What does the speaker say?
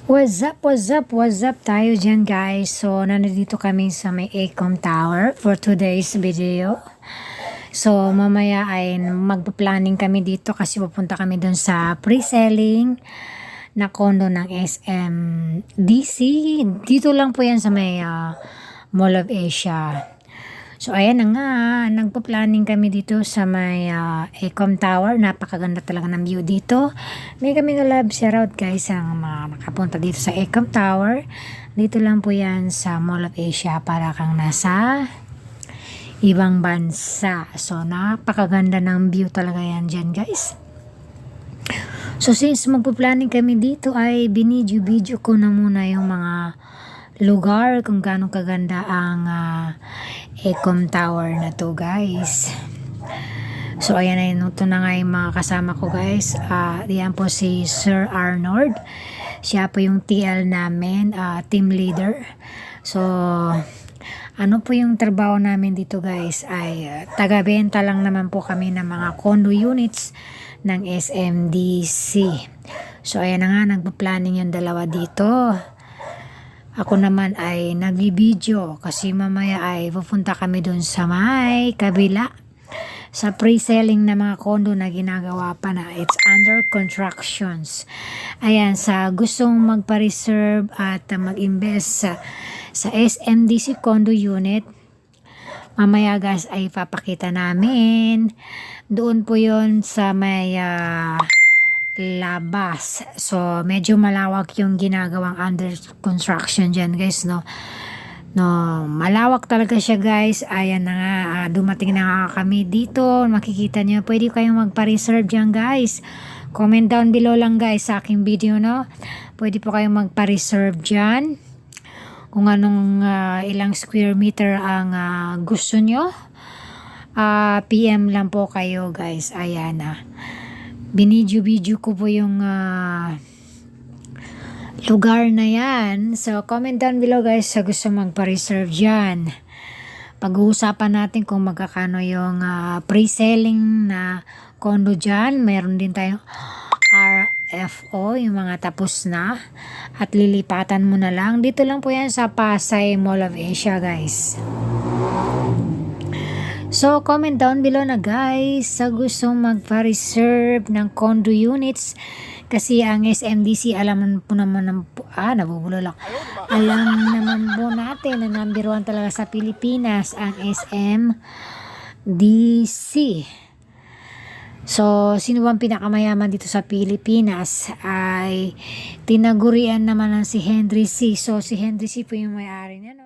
What's up tayo dyan guys. So, nandito kami sa may Acom Tower for today's video. So, mamaya ay magpa-planning kami dito kasi pupunta kami dun sa pre-selling na condo ng SMDC. Dito lang po yan sa may Mall of Asia. So, ayan na nga, nagpa-planning kami dito sa may Acom Tower. Napakaganda talaga ng view dito. May kami love shoutout guys ang mga nakapunta dito sa Acom Tower. Dito lang po yan sa Mall of Asia, para kang nasa ibang bansa. So, napakaganda ng view talaga yan dyan guys. So, since magpa-planning kami dito ay binidyo ko na muna yung mga lugar kung gaano kaganda ang Acom Tower na to guys. So ayan na yun, ito na nga yung mga kasama ko guys. Yan po si Sir Arnold, siya po yung TL namin, team leader. So ano po yung trabaho namin dito guys ay taga-benta lang naman po kami ng mga condo units ng SMDC. So ayan na nga, nagpa-planning yung dalawa dito. Ako naman ay nag-video kasi mamaya ay pupunta kami dun sa may kabila sa pre-selling na mga condo na ginagawa pa na it's under constructions. Ayan, sa gustong magpa-reserve at mag-invest sa SMDC condo unit, mamaya guys ay papakita namin. Doon po yon sa may labas. So, medyo malawak yung ginagawang under construction dyan guys, no. Malawak talaga siya guys. Ayan na nga, dumating na nga kami dito. Makikita nyo, pwede kayong magpa-reserve dyan guys. Comment down below lang guys sa aking video, no. Pwede po kayong magpa-reserve dyan. Kung anong ilang square meter ang gusto nyo. PM lang po kayo guys. Ayan na. Binidyo ko po yung lugar na yan. So, comment down below guys sa gusto magpa-reserve dyan. Pag-uusapan natin kung magkakano yung pre-selling na condo dyan. Meron din tayong RFO, yung mga tapos na. At lilipatan mo na lang. Dito lang po yan sa Pasay Mall of Asia guys. So, comment down below na guys sa gustong magpa-reserve ng condo units. Kasi ang SMDC, alam po naman nabubulo lang. Alam naman po natin na number 1 talaga sa Pilipinas ang SMDC. So, sino bang pinakamayaman dito sa Pilipinas ay tinagurian naman ng si Henry C. So, si Henry C po yung may-ari niya, no?